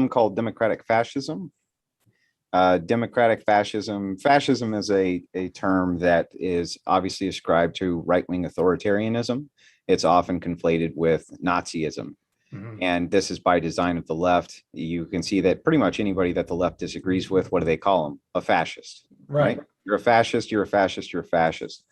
called democratic fascism. Fascism is a term that is obviously ascribed to right-wing authoritarianism. It's often conflated with Nazism. Mhm. And this is by design of the left. You can see that pretty much anybody that the left disagrees with, what do they call them? A fascist, right? Right. You're a fascist, you're a fascist, you're a fascist.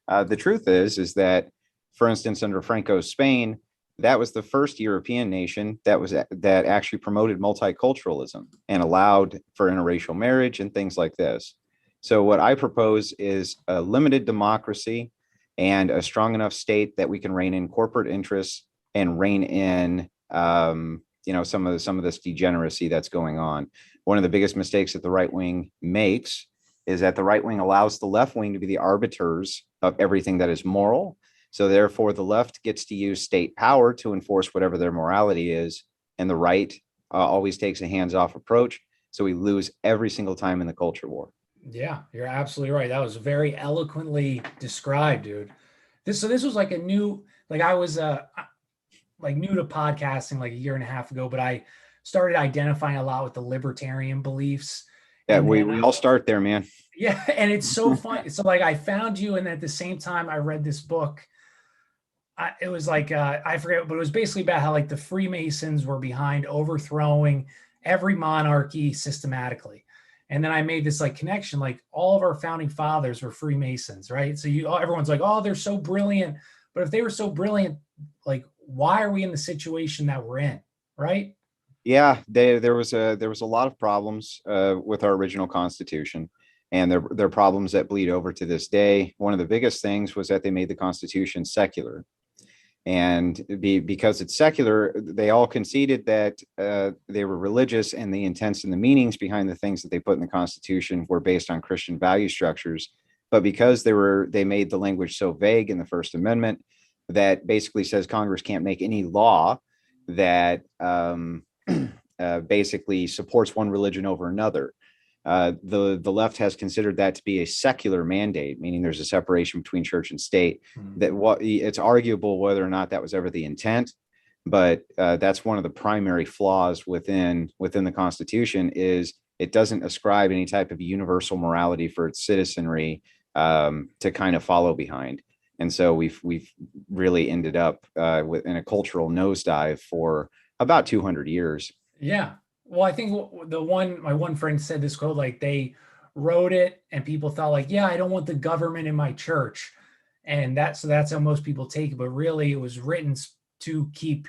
The truth is that, for instance, under Franco's Spain, that was the first European nation that actually promoted multiculturalism and allowed for interracial marriage and things like this. So what I propose is a limited democracy and a strong enough state that we can rein in corporate interests and rein in some of this degeneracy that's going on. One of the biggest mistakes that the right wing makes is that the right wing allows the left wing to be the arbiters of everything that is moral. So therefore, the left gets to use state power to enforce whatever their morality is, and the right always takes a hands-off approach. So we lose every single time in the culture war. Yeah, you're absolutely right. That was very eloquently described, dude. This was like a new, like I was like new to podcasting like a year and a half ago, but I started identifying a lot with the libertarian beliefs. Yeah, And we all start there, man. yeah, and it's so fun. So like I found you, and at the same time I read this book. It was like I forget, but it was basically about how like the Freemasons were behind overthrowing every monarchy systematically. And then I made this like connection, like all of our founding fathers were Freemasons, right? So everyone's like, oh, they're so brilliant. But if they were so brilliant, like why are we in the situation that we're in, right? Yeah, there was a lot of problems with our original Constitution, and there are problems that bleed over to this day. One of the biggest things was that they made the Constitution secular, and because it's secular, they all conceded that they were religious, and the intents and the meanings behind the things that they put in the Constitution were based on Christian value structures. But because they made the language so vague in the First Amendment that basically says Congress can't make any law that basically supports one religion over another. The left has considered that to be a secular mandate, meaning there's a separation between church and state. That it's arguable whether or not that was ever the intent, but that's one of the primary flaws within the Constitution is it doesn't ascribe any type of universal morality for its citizenry to kind of follow behind. And so we've really ended up in a cultural nosedive for about 200 years. Yeah. Well, I think my one friend said this quote, like they wrote it and people thought like, yeah, I don't want the government in my church. And that's how most people take it. But really it was written to keep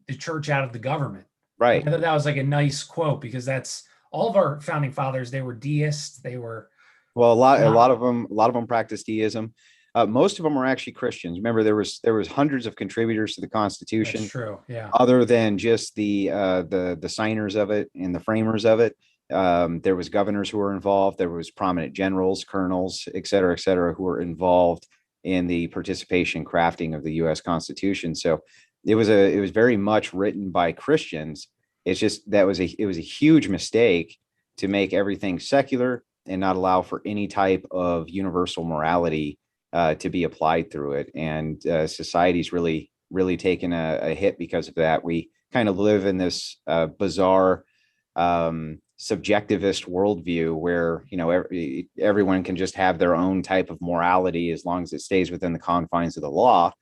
the church out of the government. And Right. I thought that was like a nice quote because that's all of our founding fathers. They were deists. They were Well, a not. lot of them practice deism. Most of them are actually Christians. Remember, there was hundreds of contributors to the That's Constitution, true. Yeah. other than just the signers of it and the framers of it. There was governors who were involved. There was prominent generals, colonels, et cetera, who were involved in the participation crafting of the U.S. Constitution. So it was very much written by Christians. It's just it was a huge mistake to make everything secular and not allow for any type of universal morality to be applied through it. And society's really taken a hit because of that. We kind of live in this bizarre subjectivist worldview where everyone can just have their own type of morality as long as it stays within the confines of the law.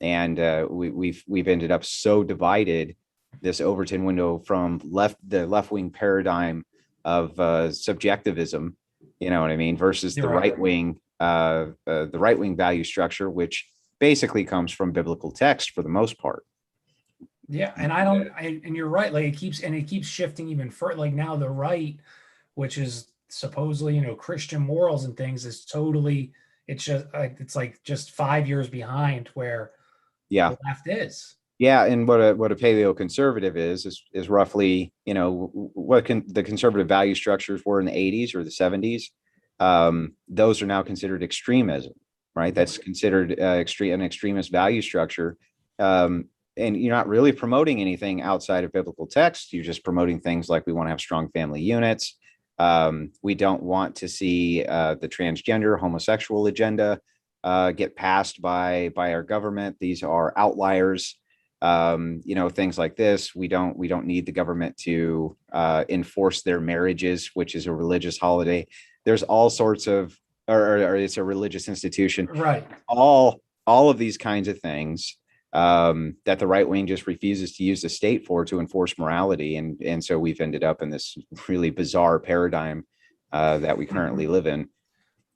And we've ended up so divided, this Overton window from the left wing paradigm of subjectivism, you know what I mean, versus You're right. the right wing value structure, which basically comes from biblical text for the most part. Yeah, and and you're right. Like it keeps shifting even further. Like now the right, which is supposedly Christian morals and things, is totally. It's like just 5 years behind where Yeah. the left is. Yeah, and what a paleo conservative is roughly, the conservative value structures were in the 80s or the 70s. Those are now considered extremism, right? That's considered an extremist value structure. And you're not really promoting anything outside of biblical text. You're just promoting things like we want to have strong family units. We don't want to see the transgender homosexual agenda get passed by our government. These are outliers. things like this. We don't need the government to enforce their marriages, which is a religious holiday. There's all sorts of, or it's a religious institution. Right. All of these kinds of things that the right wing just refuses to use the state for to enforce morality, and so we've ended up in this really bizarre paradigm that we currently live in.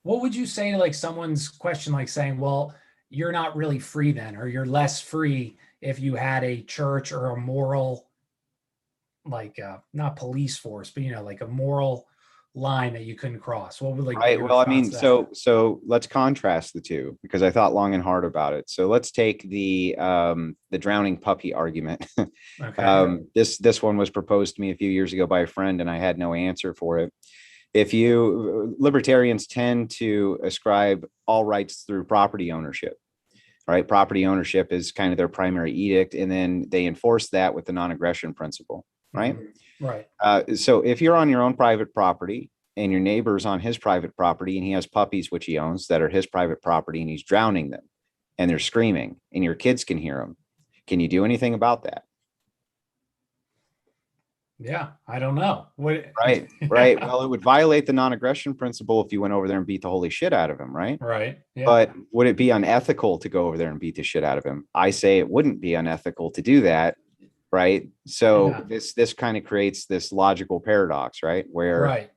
What would you say to like someone's question, like saying, well, you're not really free then, or you're less free if you had a church or a moral, like not police force, but like a moral line that you couldn't cross? What would like be Right. your Well, I response mean, to that? so let's contrast the two because I thought long and hard about it. So let's take the drowning puppy argument. Okay. This one was proposed to me a few years ago by a friend, and I had no answer for it. If you Libertarians tend to ascribe all rights through property ownership, right? Property ownership is kind of their primary edict, and then they enforce that with the non-aggression principle, right? Mhm. Right. So if you're on your own private property and your neighbor's on his private property and he has puppies, which he owns, that are his private property, and he's drowning them and they're screaming and your kids can hear them, can you do anything about that? Yeah. I don't know. What? Right. Right. Well, it would violate the non-aggression principle if you went over there and beat the holy shit out of him, right? Right. Yeah. But would it be unethical to go over there and beat the shit out of him? I say it wouldn't be unethical to do that, right? So Yeah. this kind of creates this logical paradox, right? Where Right.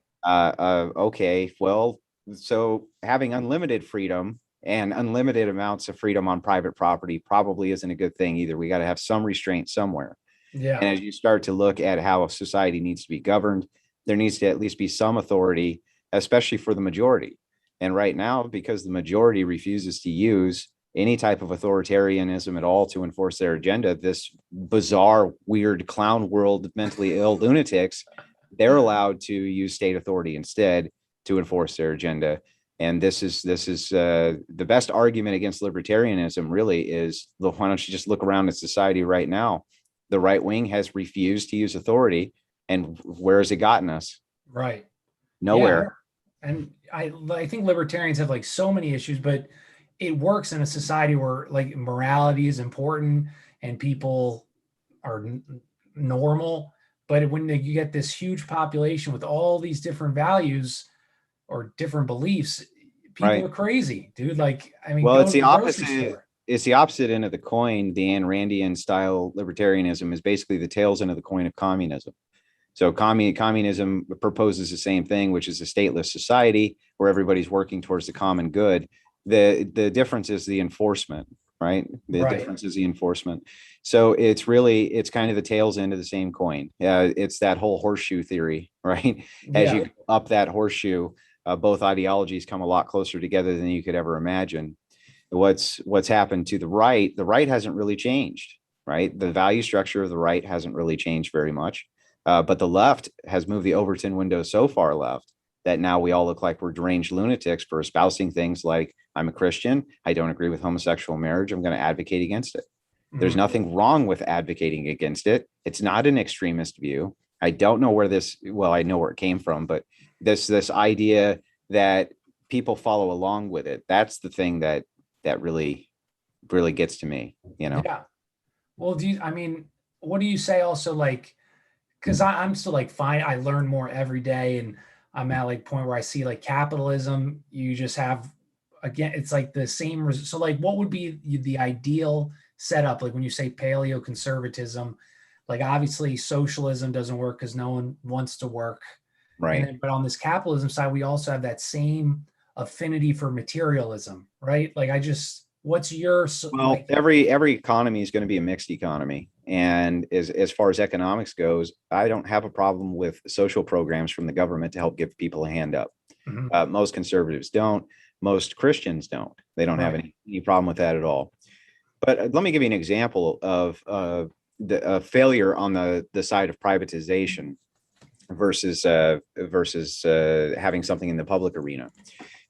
okay, well, so having unlimited freedom and unlimited amounts of freedom on private property probably isn't a good thing either. We got to have some restraint somewhere. And Yeah. as you start to look at how a society needs to be governed, there needs to at least be some authority, especially for the majority. And right now, because the majority refuses to use any type of authoritarianism at all to enforce their agenda, this bizarre, weird clown world of mentally ill lunatics, they're allowed to use state authority instead to enforce their agenda. And this is the best argument against libertarianism. Really, is why don't you just look around at society right now? The right wing has refused to use authority, and where has it gotten us? Right. Yeah. Nowhere. And I think libertarians have like so many issues, but it works in a society where like morality is important and people are normal. But when you get this huge population with all these different values or different beliefs, people Right. are crazy, dude. Like, I mean, Well, go it's to the the grocery opposite. store. It's the opposite end of the coin. The Ayn Randian style libertarianism is basically the tails end of the coin of communism. So communism proposes the same thing, which is a stateless society where everybody's working towards the common good. The difference is the enforcement, right? The Right. difference is the enforcement. So it's kind of the tails end of the same coin. It's that whole horseshoe theory, right? As Yeah. you go up that horseshoe, both ideologies come a lot closer together than you could ever imagine. What's happened to the right hasn't really changed, right? The value structure of the right hasn't really changed very much, but the left has moved the Overton window so far left that now we all look like we're deranged lunatics for espousing things like, I'm a Christian, I don't agree with homosexual marriage, I'm going to advocate against it. There's Mhm. nothing wrong with advocating against it. It's not an extremist view. I don't know where this, well, I know where it came from, but this idea that people follow along with it, that's the thing that really gets to me, you know. Yeah. Well, I mean, what do you say also like, because I'm still like fine. I learn more every day, and I'm at like point where I see like capitalism. You just have again, it's like the same. So like, what would be the ideal setup? Like when you say paleo conservatism, like obviously socialism doesn't work because no one wants to work, and Right. then but on this capitalism side, we also have that same affinity for materialism, right? Like I just, what's your Well, like? every economy is going to be a mixed economy, and as far as economics goes, I don't have a problem with social programs from the government to help give people a hand up. Mhm. Most conservatives don't. Most Christians don't. They don't have Right. any problem with that at all. But let me give you an example of the failure on the side of privatization versus having something in the public arena.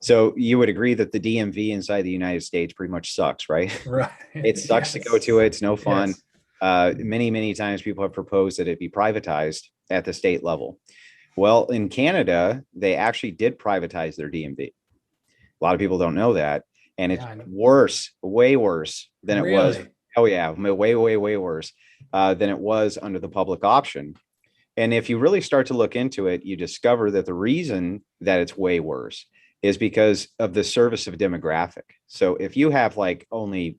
So you would agree that the DMV inside the United States pretty much sucks, right? Right. It sucks to go Yes. to it. It's no fun. Yes. Many times people have proposed that it be privatized at the state level. Well, in Canada, they actually did privatize their DMV. A lot of people don't know that. And it's Yeah. I know. worse, way worse than it was Really? Oh yeah, way, way, way worse than it was under the public option. And if you really start to look into it, you discover that the reason that it's way worse is because of the service of demographic. So if you have like only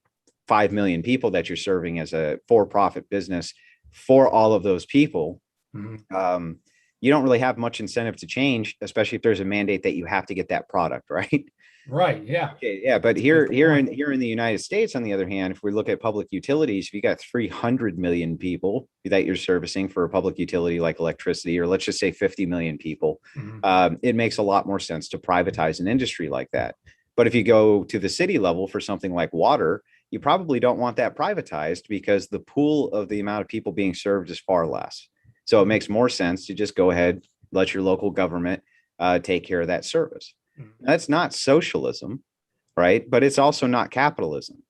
5 million people that you're serving as a for-profit business for all of those people, Mhm. you don't really have much incentive to change, especially if there's a mandate that you have to get that product, right? Right. Yeah. Okay, yeah, but That's a good point. here in the United States, on the other hand, if we look at public utilities, if you got 300 million people that you're servicing for a public utility like electricity, or let's just say 50 million people, Mhm. it makes a lot more sense to privatize an industry like that. But if you go to the city level for something like water, you probably don't want that privatized because the pool of the amount of people being served is far less. So it makes more sense to just go ahead, let your local government take care of that service. Mhm. That's not socialism, right? But it's also not capitalism.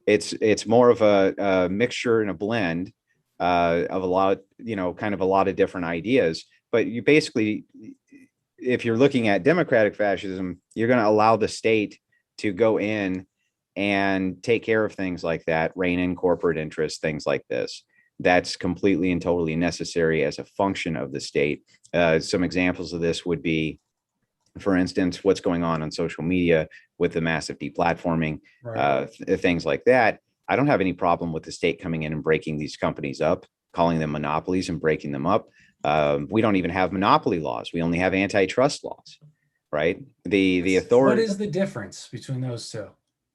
It's more of a mixture and a blend of a lot, kind of a lot of different ideas. But you basically, if you're looking at democratic fascism, you're going to allow the state to go in and take care of things like that, rein in corporate interests, things like this. That's completely and totally necessary as a function of the state. Some examples of this would be, for instance, what's going on social media with the massive deplatforming, Right. things like that. I don't have any problem with the state coming in and breaking these companies up, calling them monopolies and breaking them up. We don't even have monopoly laws. We only have antitrust laws, right? The What authority. is the difference between those two?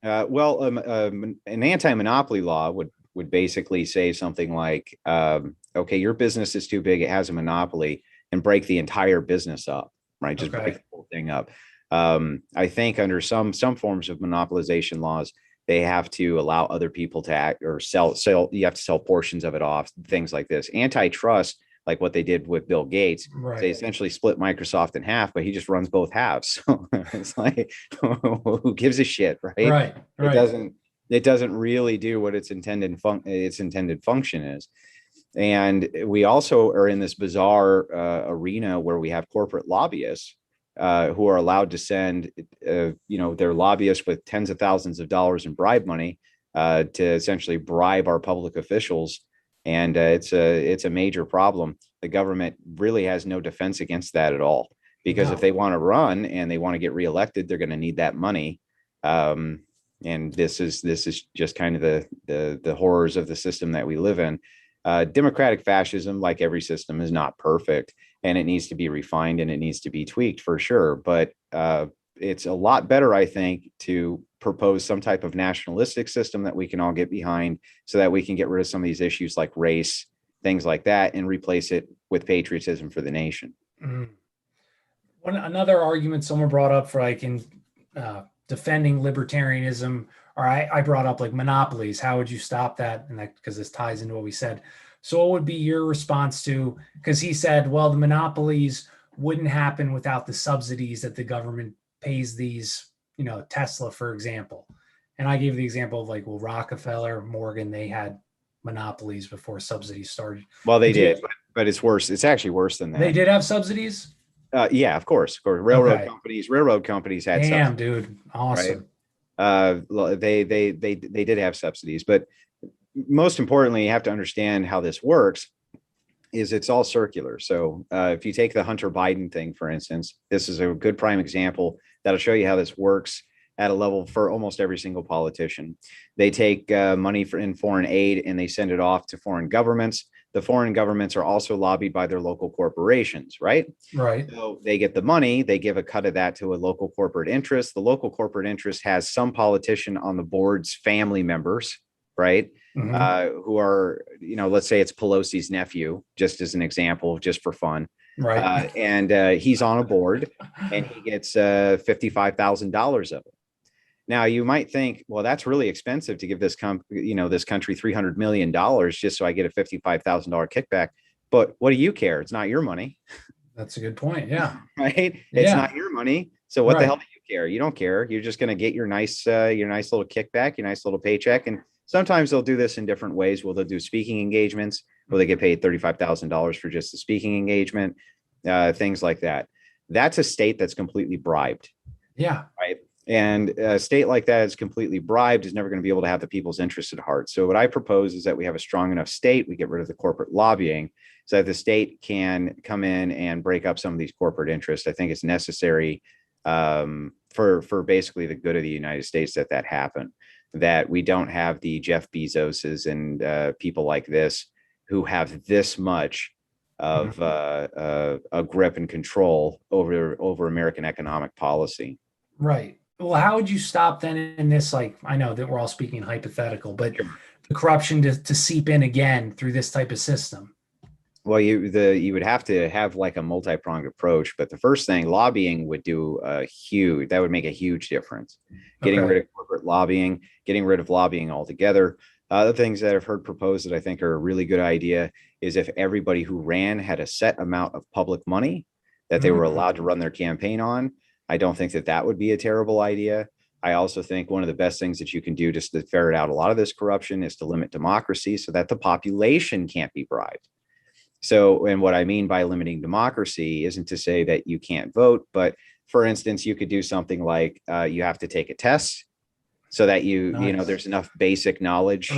An anti-monopoly law would basically say something like, okay, your business is too big; it has a monopoly, and break the entire business up, right? Just break Okay. the whole thing up. I think under some forms of monopolization laws, they have to allow other people to act or sell. You have to sell portions of it off, things like this. Antitrust, like what they did with Bill Gates, they Right. essentially split Microsoft in half, but he just runs both halves. So it's like, who gives a shit, right? Right. It Right. doesn't really do what its intended function is. And we also are in this bizarre arena where we have corporate lobbyists who are allowed to send, their lobbyists with tens of thousands of dollars in bribe money to essentially bribe our public officials. And it's a major problem. The government really has no defense against that at all, because if No. they want to run and they want to get reelected, they're going to need that money. Um, and this is just kind of the horrors of the system that we live in. Democratic fascism, like every system, is not perfect, and it needs to be refined and it needs to be tweaked for sure. But it's a lot better, I think, to propose some type of nationalistic system that we can all get behind, so that we can get rid of some of these issues like race, things like that, and replace it with patriotism for the nation. Mm. Another argument someone brought up for like in defending libertarianism, or I brought up like monopolies. How would you stop that? And that, because this ties into what we said. So what would be your response to, because he said, well, the monopolies wouldn't happen without the subsidies that the government pays these, Tesla, for example. And I gave the example of like, well, Rockefeller, Morgan, they had monopolies before subsidies started. Well, they Would you, did, but it's worse. It's actually worse than they that. did have subsidies? Yeah, of course, of course. Okay. Railroad companies had Damn, subsidies, dude. right? Awesome. They did have subsidies, but most importantly, you have to understand how this works. Is it's all circular. So if you take the Hunter Biden thing, for instance, this is a good prime example that'll show you how this works at a level for almost every single politician. They take money in foreign aid and they send it off to foreign governments. The foreign governments are also lobbied by their local corporations, right? Right. So they get the money, they give a cut of that to a local corporate interest. The local corporate interest has some politician on the board's family members, right? Hmm. Who are, let's say it's Pelosi's nephew, just as an example, just for fun. Right. And he's on a board and he gets $55,000 of it. Now you might think, well, that's really expensive to give this this country $300 million just so I get a $55,000 kickback. But what do you care? It's not your money. That's a good point. Yeah. Right? It's Yeah. not your money. So what the hell Right. do you care? You don't care. You're just going to get your nice little kickback, your nice little paycheck. And sometimes they'll do this in different ways. Well, they'll do speaking engagements where they get paid $35,000 for just the speaking engagement, things like that. That's a state that's completely bribed, Yeah. right? And a state like that is completely bribed, is never going to be able to have the people's interest at heart. So what I propose is that we have a strong enough state, we get rid of the corporate lobbying so that the state can come in and break up some of these corporate interests. I think it's necessary for basically the good of the United States that happen, that we don't have the Jeff Bezoses and people like this who have this much of a grip and control over American economic policy. Right. Well, how would you stop then in this? Like, I know that we're all speaking hypothetical, but the corruption to seep in again through this type of system? Well, you would have to have like a multi-pronged approach, but the first thing, lobbying would that would make a huge difference. Getting rid of corporate lobbying, getting rid of lobbying altogether. The things that I've heard proposed that I think are a really good idea is if everybody who ran had a set amount of public money that they were allowed to run their campaign on. I don't think that would be a terrible idea. I also think one of the best things that you can do just to ferret out a lot of this corruption is to limit democracy so that the population can't be bribed. So, and what I mean by limiting democracy isn't to say that you can't vote, but for instance, you could do something like you have to take a test so that there's enough basic knowledge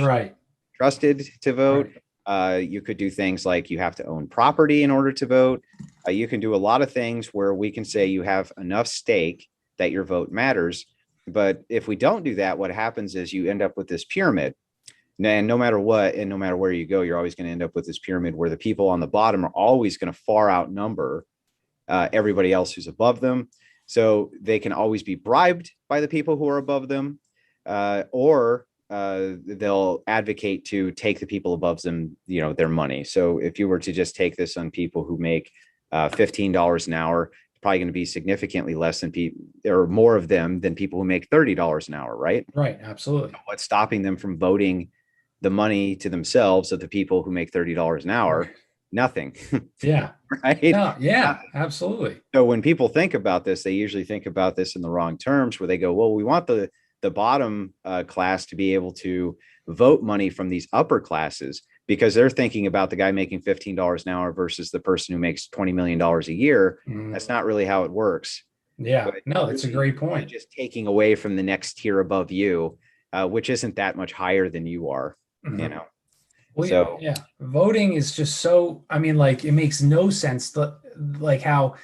trusted to vote. You could do things like you have to own property in order to vote. You can do a lot of things where we can say you have enough stake that your vote matters. But if we don't do that, what happens is you end up with this pyramid. And no matter what, and no matter where you go, you're always going to end up with this pyramid where the people on the bottom are always going to far outnumber everybody else who's above them. So they can always be bribed by the people who are above them, or they'll advocate to take the people above them, their money. So if you were to just take this on people who make $15 an hour, it's probably going to be significantly less than people or more of them than people who make $30 an hour, right? Right, absolutely. So what's stopping them from voting the money to themselves of the people who make $30 an hour? Right. Nothing. Yeah. Right. No, yeah, absolutely. So when people think about this, they usually think about this in the wrong terms, where they go, well, we want the bottom class to be able to vote money from these upper classes, because they're thinking about the guy making $15 an hour versus the person who makes $20 million a year. That's not really how it works. Yeah, but no, that's a great point. Just taking away from the next tier above you, which isn't that much higher than you are, Well, so yeah, voting is just so, I mean, like, it makes no sense like how,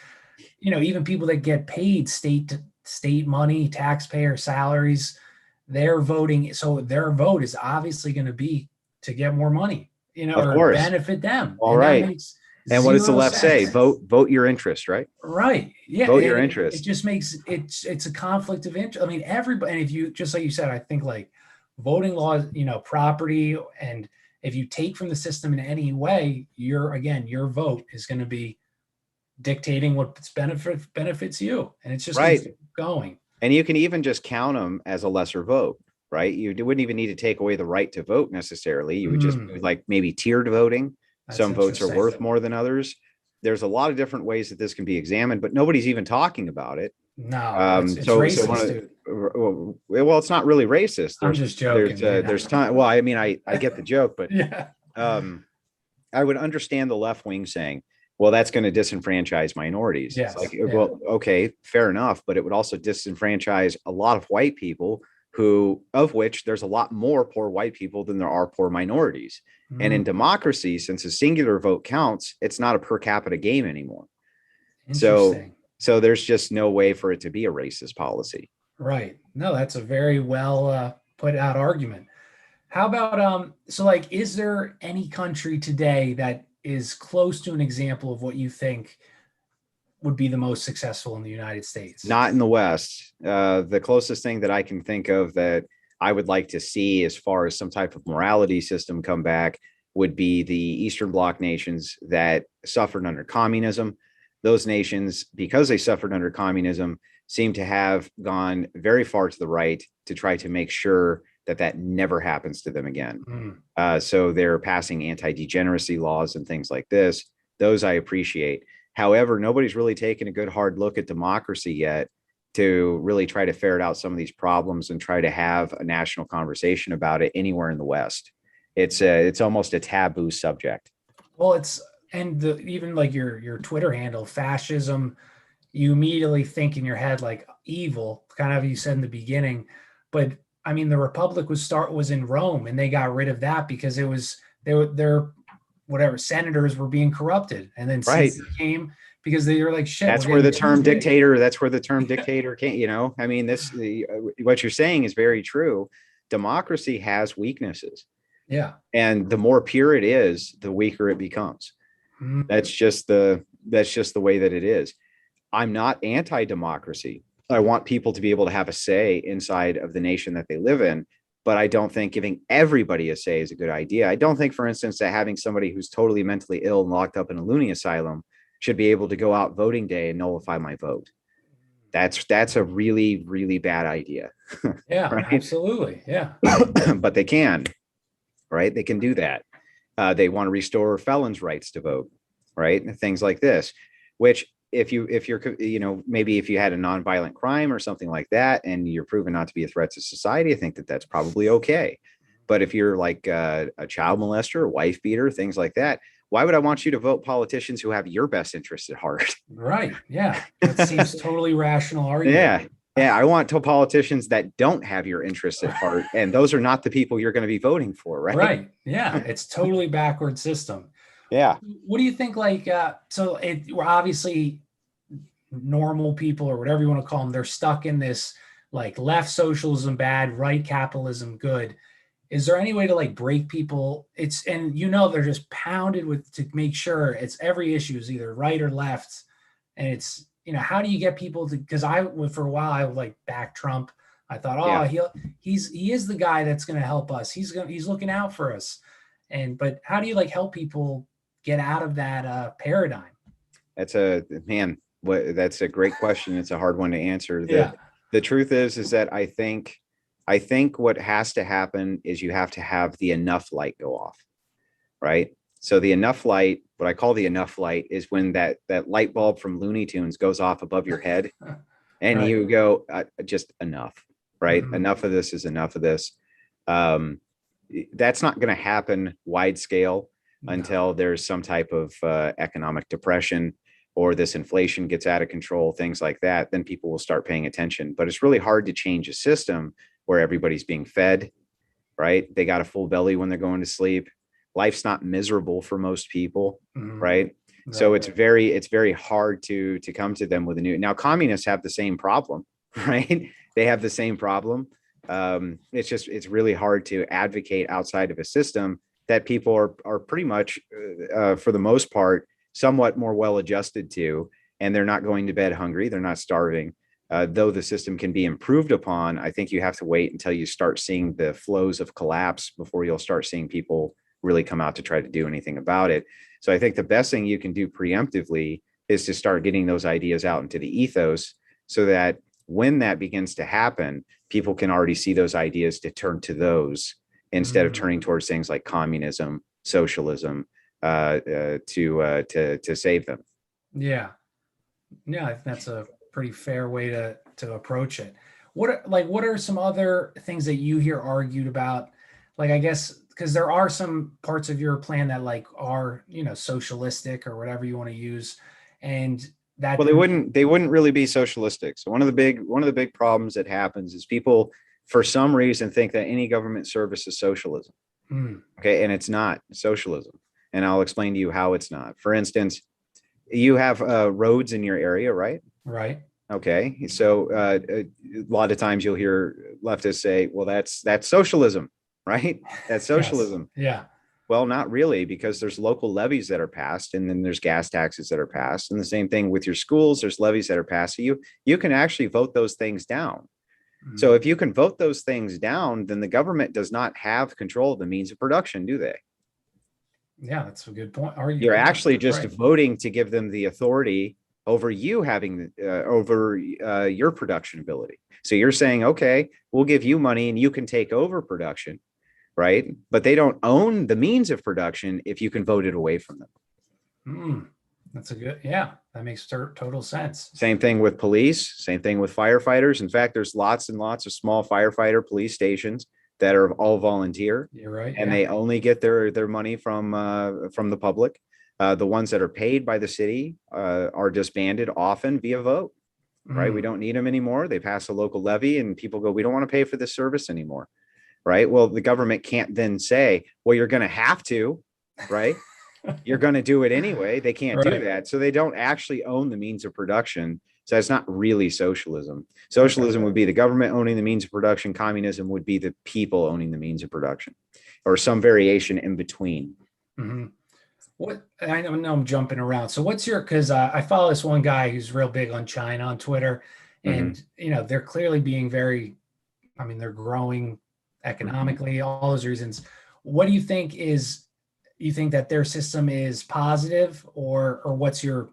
even people that get paid state money, taxpayer salaries, they're voting. So their vote is obviously going to be to get more money, or benefit them. All right. And what does the left say? Vote your interest, right? Right. Yeah. Vote your interest. It just makes it's a conflict of interest. I mean, everybody, and if you, just like you said, I think like voting laws, property, and if you take from the system in any way, your vote is going to be dictating what benefits you. And it's just going. And you can even just count them as a lesser vote, right? You wouldn't even need to take away the right to vote necessarily. You would just like maybe tiered voting. Some votes are worth more than others. There's a lot of different ways that this can be examined, but nobody's even talking about it. No, it's racist, dude. Well, it's not really racist. I'm just joking. There's time. Well, I mean, I get the joke, but I would understand the left wing saying, well, that's going to disenfranchise minorities. Yes. It's like, well, okay, fair enough. But it would also disenfranchise a lot of white people of which there's a lot more poor white people than there are poor minorities. And in democracy, since a singular vote counts, it's not a per capita game anymore. So there's just no way for it to be a racist policy. Right. No, that's a very well put out argument. How about, so like, is there any country today that is close to an example of what you think would be the most successful in the United States? Not in the West. The closest thing that I can think of that I would like to see as far as some type of morality system come back would be the Eastern Bloc nations that suffered under communism. Those nations, because they suffered under communism, seem to have gone very far to the right to try to make sure that never happens to them again. So they're passing anti-degeneracy laws and things like this. Those I appreciate. However, nobody's really taken a good hard look at democracy yet to really try to ferret out some of these problems and try to have a national conversation about it anywhere in the West. It's almost a taboo subject. Well, even like your Twitter handle, fascism you immediately think in your head like evil, kind of you said in the beginning. But I mean, the Republic was in Rome, and they got rid of that because it was their whatever senators were being corrupted, and then Right. Caesar came because they were like, shit, we're That's where getting the too term big. dictator, that's where the term dictator can't, I mean, what you're saying is very true. Democracy has weaknesses. Yeah. And the more pure it is, the weaker it becomes. Mm. That's just the way that it is. I'm not anti-democracy. I want people to be able to have a say inside of the nation that they live in, but I don't think giving everybody a say is a good idea. I don't think, for instance, that having somebody who's totally mentally ill and locked up in a loony asylum should be able to go out voting day and nullify my vote. That's a really, really bad idea. Yeah, Right. absolutely. Yeah. But they can, right? They can do that. They want to restore felons' rights to vote, right? Things like this, which if you're, maybe if you had a nonviolent crime or something like that, and you're proven not to be a threat to society, I think that that's probably okay. But if you're like a child molester, wife beater, things like that, why would I want you to vote politicians who have your best interest at heart? Right. Yeah. That seems totally rational argument. Yeah. Yeah. I want to politicians that don't have your interests at heart. And those are not the people you're going to be voting for. Right. Right. Yeah. It's totally backward system. Yeah. What do you think? We're obviously normal people or whatever you want to call them. They're stuck in this like left socialism bad, right capitalism good. Is there any way to like break people? They're just pounded with to make sure it's every issue is either right or left. And it's, how do you get people to, because for a while I would like back Trump. I thought, he is the guy that's going to help us. He's looking out for us. But how do you like help people get out of that paradigm? That's a great question. It's a hard one to answer. Yeah. The truth is that I think what has to happen is you have to have the enough light go off, right? So the enough light, what I call the enough light, is when that light bulb from Looney Tunes goes off above your head, and Right. you go, just enough, right? Mhm. Enough of this is enough of this. That's not going to happen wide scale until there's some type of economic depression, or this inflation gets out of control, things like that. Then people will start paying attention. But it's really hard to change a system where everybody's being fed, right? They got a full belly when they're going to sleep. Life's not miserable for most people, Mhm. right? So it's very hard to come to them with a new. Now, communists have the same problem, right? They have the same problem. It's really hard to advocate outside of a system that people are pretty much, for the most part, somewhat more well adjusted to, and they're not going to bed hungry. They're not starving. Though the system can be improved upon, I think you have to wait until you start seeing the flows of collapse before you'll start seeing people really come out to try to do anything about it. So I think the best thing you can do preemptively is to start getting those ideas out into the ethos, so that when that begins to happen, people can already see those ideas to turn to those instead of turning towards things like communism, socialism, to save them. Yeah. Yeah, I think that's a pretty fair way to approach it. What are some other things that you hear argued about? Like, I guess because there are some parts of your plan that like are, socialistic or whatever you want to use, and that Well, they wouldn't really be socialistic. So one of the big problems that happens is people, for some reason, think that any government service is socialism. Okay, and it's not socialism. And I'll explain to you how it's not. For instance, you have roads in your area, right? Right. Okay, so a lot of times you'll hear leftists say, "Well, that's socialism, right? That's socialism." Yes. Yeah. Well, not really, because there's local levies that are passed, and then there's gas taxes that are passed, and the same thing with your schools. There's levies that are passed. So you can actually vote those things down. So if you can vote those things down, then the government does not have control of the means of production, do they? Yeah, that's a good point. You're actually just right. voting to give them the authority over you having over your production ability. So you're saying, okay, we'll give you money and you can take over production, right? But they don't own the means of production if you can vote it away from them. That's that makes total sense. Same thing with police, same thing with firefighters. In fact, there's lots and lots of small firefighter police stations that are all volunteer. You're right. And they only get their money from the public. The ones that are paid by the city are disbanded often via vote, right? We don't need them anymore. They pass a local levy and people go, we don't want to pay for this service anymore, right? Well, the government can't then say, well, you're going to have to, right? You're going to do it anyway. They can't do Right. that. So they don't actually own the means of production. So it's not really socialism. Socialism would be the government owning the means of production. Communism would be the people owning the means of production, or some variation in between. Mm-hmm. What I know I'm jumping around. So what's your, because I follow this one guy who's real big on China on Twitter, and they're clearly being very, I mean, they're growing economically, all those reasons. What do you think is, you think that their system is positive, or what's your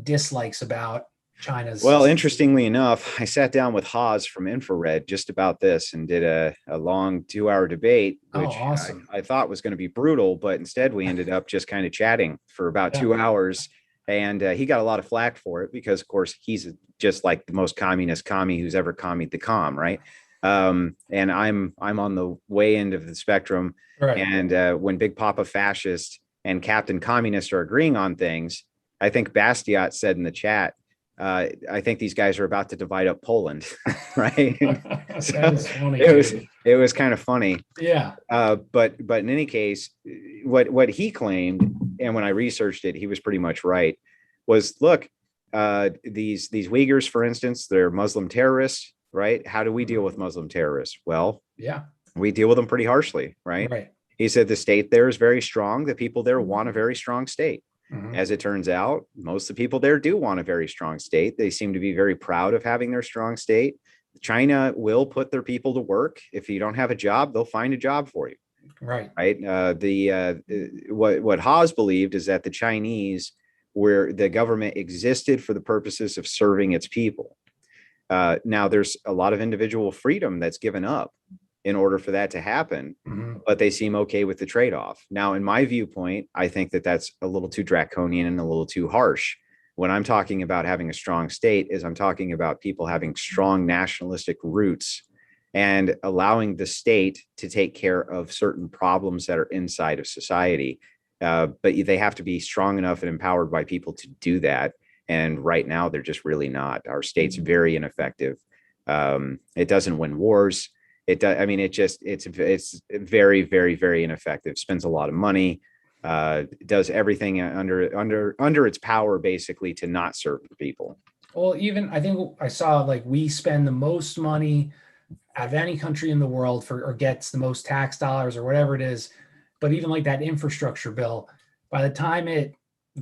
dislikes about China's? Well, interestingly enough, I sat down with Haas from Infrared just about this and did a long 2-hour debate, which awesome. I thought was going to be brutal, but instead we ended up just kind of chatting for about 2 hours. And he got a lot of flack for it because, of course, he's just like the most communist commie who's ever commied the comm, right? And I'm on the way end of the spectrum. Right. And when Big Papa Fascist and Captain Communist are agreeing on things, I think Bastiat said in the chat, I think these guys are about to divide up Poland, right? So funny, it was kind of funny. Yeah. But in any case, what he claimed, and when I researched it, he was pretty much right, was look, these Uyghurs, for instance, they're Muslim terrorists, right? How do we deal with Muslim terrorists? Well, yeah, we deal with them pretty harshly, right? Right. He said the state there is very strong. The people there want a very strong state. As it turns out, most of the people there do want a very strong state. They seem to be very proud of having their strong state. China will put their people to work. If you don't have a job, they'll find a job for you. Right. Right. What Haas believed is that the Chinese, where the government existed for the purposes of serving its people. Now, there's a lot of individual freedom that's given up in order for that to happen, but they seem okay with the trade-off. Now, in my viewpoint, I think that that's a little too draconian and a little too harsh. When I'm talking about having a strong state, is I'm talking about people having strong nationalistic roots and allowing the state to take care of certain problems that are inside of society. But they have to be strong enough and empowered by people to do that. And right now, they're just really not. Our state's very ineffective. It doesn't win wars. It does. I mean, it's very, very, very ineffective. Spends a lot of money. Does everything under its power, basically, to not serve the people. Well, even I think I saw like we spend the most money out of any country in the world or gets the most tax dollars or whatever it is. But even like that infrastructure bill, by the time it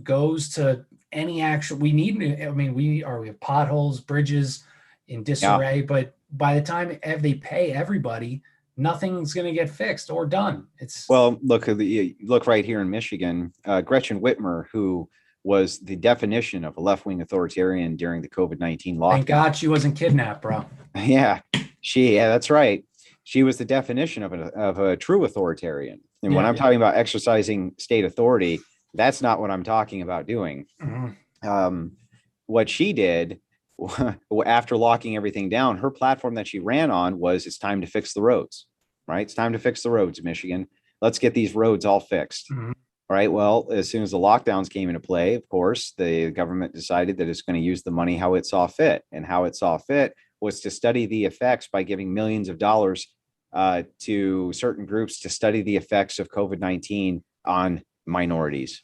goes to any actual, we have potholes, bridges in disarray, but by the time they pay everybody, nothing's going to get fixed or done. Well, look right here in Michigan, Gretchen Whitmer, who was the definition of a left-wing authoritarian during the COVID-19 lockdown. Thank God she wasn't kidnapped, bro. Yeah, that's right. She was the definition of a true authoritarian. And when I'm talking about exercising state authority, that's not what I'm talking about doing. What she did after locking everything down, her platform that she ran on was, it's time to fix the roads, right? It's time to fix the roads, Michigan. Let's get these roads all fixed. Right. Well, as soon as the lockdowns came into play, of course, the government decided that it's going to use the money how it saw fit. And how it saw fit was to study the effects by giving millions of dollars to certain groups to study the effects of COVID-19 on minorities.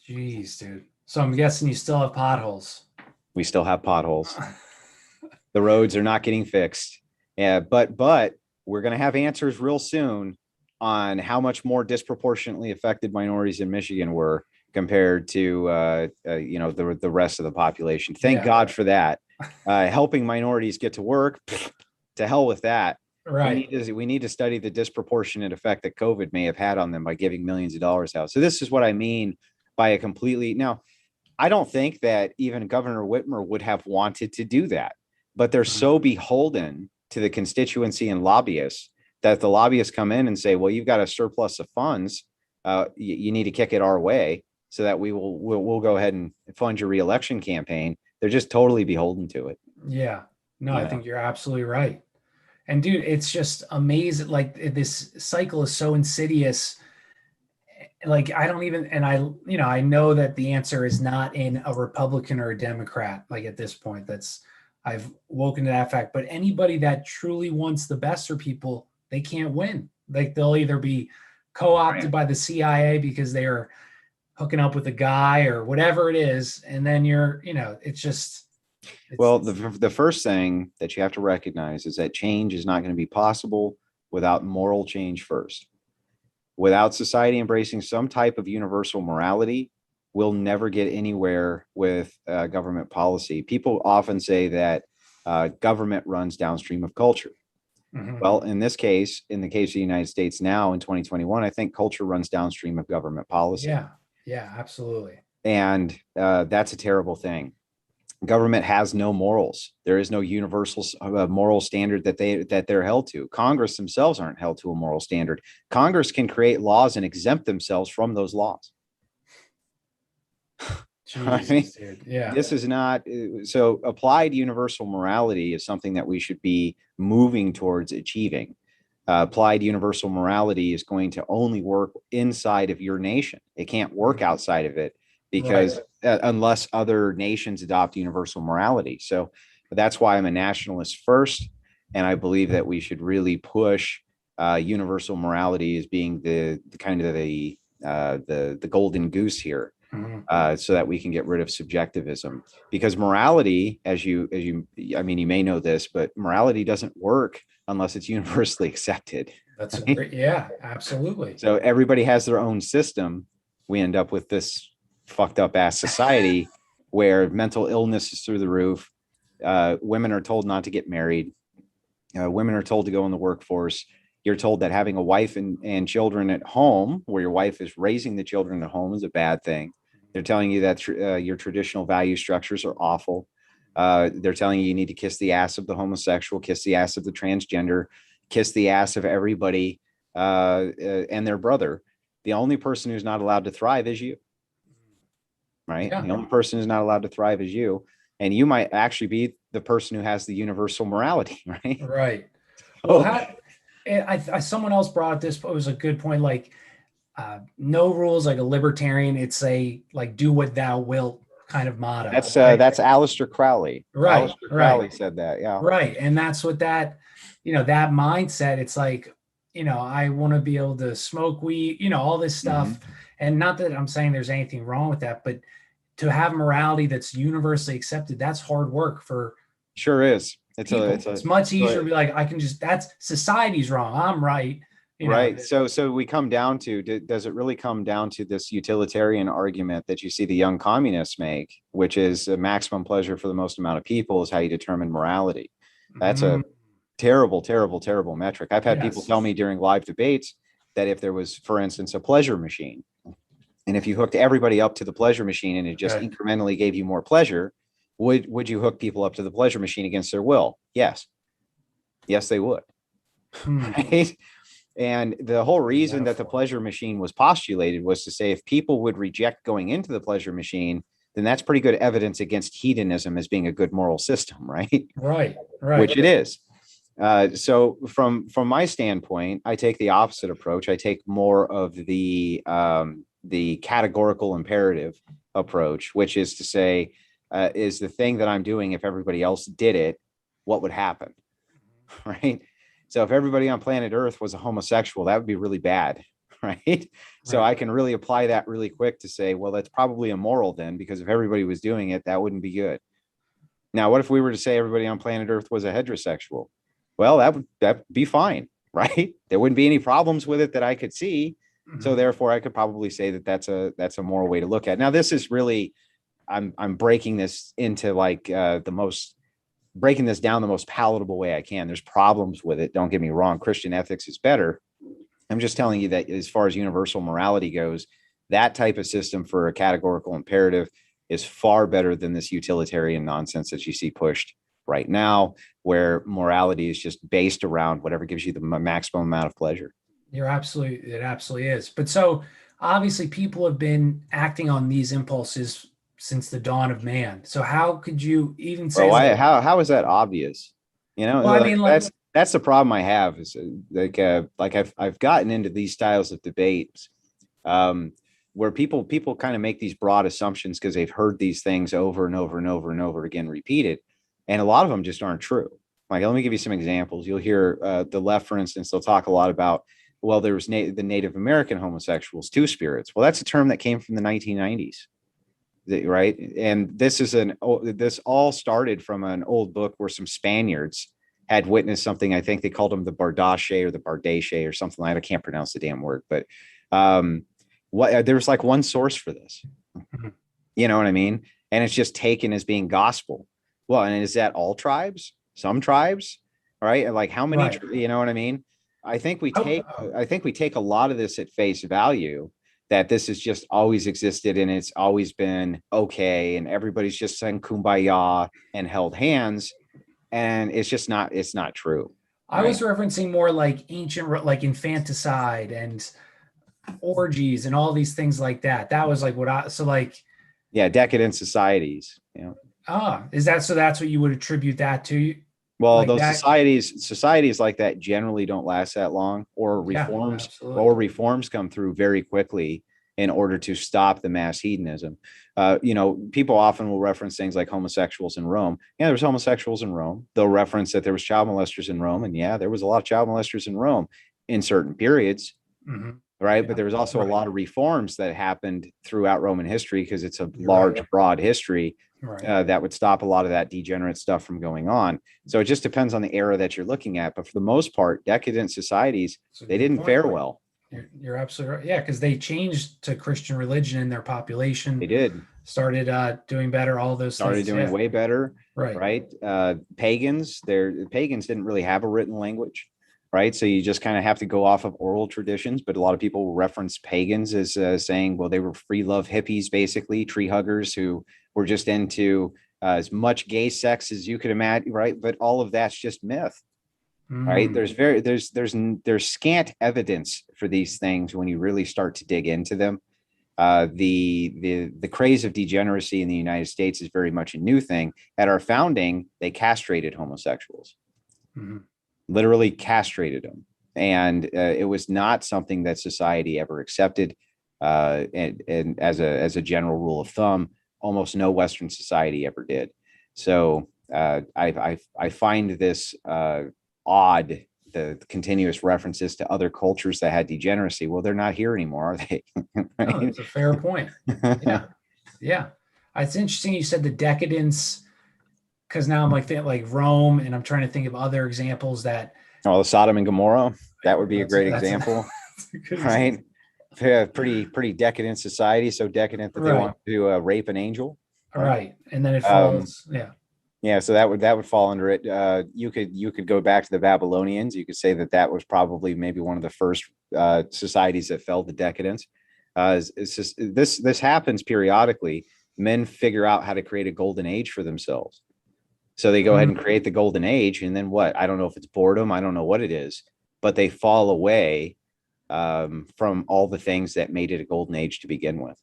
Jeez, dude. So I'm guessing you still have potholes. We still have potholes. The roads are not getting fixed. Yeah, but we're going to have answers real soon on how much more disproportionately affected minorities in Michigan were compared to the rest of the population. Thank God for that. Helping minorities get to work, to hell with that. Right. We need to study the disproportionate effect that COVID may have had on them by giving millions of dollars out. So this is what I mean by a completely. Now, I don't think that even Governor Whitmer would have wanted to do that, but they're so beholden to the constituency and lobbyists that the lobbyists come in and say, well, you've got a surplus of funds. You need to kick it our way so that we'll go ahead and fund your reelection campaign. They're just totally beholden to it. Yeah. No, I think you're absolutely right. And dude, it's just amazing. Like this cycle is so insidious. like I don't even, and I know that the answer is not in a Republican or a Democrat. Like at this point, I've woken to that fact. But anybody that truly wants the best for people, they can't win. Like they'll either be co-opted Right. by the CIA because they are hooking up with a guy or whatever it is, and then it's just, Well, the first thing that you have to recognize is that change is not going to be possible without moral change first. Without society embracing some type of universal morality, we'll never get anywhere with government policy. People often say that government runs downstream of culture. Mhm. Well, in this case, in the case of the United States now in 2021, I think culture runs downstream of government policy. Yeah, absolutely. And that's a terrible thing. Government has no morals. There is no universal moral standard that they're held to. Congress themselves aren't held to a moral standard. Congress can create laws and exempt themselves from those laws. I mean, Jesus, dude. Yeah. this is not so. Applied universal morality is something that we should be moving towards achieving. Applied universal morality is going to only work inside of your nation. It can't work outside of it because unless other nations adopt universal morality. So that's why I'm a nationalist first, and I believe that we should really push universal morality as being the kind of the golden goose here. So that we can get rid of subjectivism, because morality, I mean, you may know this, but morality doesn't work unless it's universally accepted. That's a Right? great, yeah, absolutely. So everybody has their own system. We end up with this fucked up ass society where mental illness is through the roof. Women are told not to get married. Women are told to go in the workforce. You're told that having a wife and children at home, where your wife is raising the children at home, is a bad thing. They're telling you that your traditional value structures are awful. They're telling you need to kiss the ass of the homosexual, kiss the ass of the transgender, kiss the ass of everybody and their brother. The only person who's not allowed to thrive is you, right? Yeah. The only person who's not allowed to thrive is you. And you might actually be the person who has the universal morality, right? Right. Well, Oh, someone else brought this, but it was a good point. Like, no rules, like a libertarian. It's a like do what thou wilt kind of motto. Right. that's Aleister Crowley. Right. Aleister Right. Crowley said that. Yeah. Right. And that's what that mindset, it's like, I want to be able to smoke weed, all this stuff. Mhm. And not that I'm saying there's anything wrong with that, but to have morality that's universally accepted, that's hard work for Sure is. people. It's much easier to so be like, that's society's wrong. I'm right. right. So we come down to, does it really come down to this utilitarian argument that you see the young communists make, which is a maximum pleasure for the most amount of people is how you determine morality. That's a terrible, terrible, terrible metric. I've had people tell me during live debates that if there was, for instance, a pleasure machine, and if you hooked everybody up to the pleasure machine and it just incrementally gave you more pleasure, would you hook people up to the pleasure machine against their will? Yes. Yes, they would. Right. And the whole reason that the pleasure machine was postulated was to say if people would reject going into the pleasure machine, then that's pretty good evidence against hedonism as being a good moral system, right? Right. Which it is. So from my standpoint, I take the opposite approach. I take more of the categorical imperative approach, which is to say, is the thing that I'm doing, if everybody else did it, what would happen? Right. So if everybody on planet Earth was a homosexual, that would be really bad. Right. So I can really apply that really quick to say, well, that's probably immoral then, because if everybody was doing it, that wouldn't be good. Now, what if we were to say everybody on planet Earth was a heterosexual? Well, that be fine. Right. There wouldn't be any problems with it that I could see. So therefore, I could probably say that that's a moral way to look at it. Now, this is really, I'm breaking this into like breaking this down the most palatable way I can. There's problems with it. Don't get me wrong. Christian ethics is better. I'm just telling you that as far as universal morality goes, that type of system for a categorical imperative is far better than this utilitarian nonsense that you see pushed right now, where morality is just based around whatever gives you the maximum amount of pleasure. It absolutely is. But so obviously people have been acting on these impulses since the dawn of man. So how could you even say, how is that obvious? well, I mean, like, that's the problem I have is like I've gotten into these styles of debates where people kind of make these broad assumptions because they've heard these things over and over and over and over again repeated, and a lot of them just aren't true. Like, let me give you some examples. You'll hear the left, for instance, they'll talk a lot about, well, there was the Native American homosexuals, two spirits. Well, that's a term that came from the 1990s, right? And this all started from an old book where some Spaniards had witnessed something. I think they called them the Bardache or the Bardache or something like that. I can't pronounce the damn word, but there was like one source for this. You know what I mean? And it's just taken as being gospel. Well, and is that all tribes? Some tribes, right? And like how many? Right. You know what I mean? I think we take a lot of this at face value, that this has just always existed and it's always been okay, and everybody's just saying kumbaya and held hands, and it's not true. I was referencing more like ancient, like infanticide and orgies and all these things like that. That was like Yeah, decadent societies. Is that, so that's what you would attribute that to? Well, like those that? societies like that generally don't last that long, or reforms come through very quickly in order to stop the mass hedonism. People often will reference things like homosexuals in Rome. Yeah, there was homosexuals in Rome. They'll reference that there was child molesters in Rome, and yeah, there was a lot of child molesters in Rome in certain periods. Mm-hmm. Right. But there was also a lot of reforms that happened throughout Roman history, because it's a large, broad history, that would stop a lot of that degenerate stuff from going on. So it just depends on the era that you're looking at. But for the most part, decadent societies, they didn't fare well. You're absolutely right. Yeah, because they changed to Christian religion in their population. They did. Started doing better. All those started doing way better. Right. Pagans didn't really have a written language. Right. So you just kind of have to go off of oral traditions. But a lot of people will reference pagans as saying, well, they were free love hippies, basically tree huggers who were just into as much gay sex as you could imagine. Right. But all of that's just myth. Right. There's scant evidence for these things when you really start to dig into them. The craze of degeneracy in the United States is very much a new thing. At our founding, they castrated homosexuals. Mm-hmm. Literally castrated them, and it was not something that society ever accepted. And as a general rule of thumb, almost no Western society ever did. So I find this odd, the continuous references to other cultures that had degeneracy. Well, they're not here anymore, are they? Right? No, that's a fair point. Yeah. It's interesting you said the decadence, because now I'm like Rome, and I'm trying to think of other examples that. Oh, the Sodom and Gomorrah. That would be a great example, right? Pretty decadent society, so decadent that they want to rape an angel. Right, and then it falls. Yeah. So that would fall under it. You could go back to the Babylonians. You could say that was probably maybe one of the first societies that fell to decadence. It's just this happens periodically. Men figure out how to create a golden age for themselves. So they go ahead and create the golden age, and then what? I don't know if it's boredom. I don't know what it is, but they fall away from all the things that made it a golden age to begin with.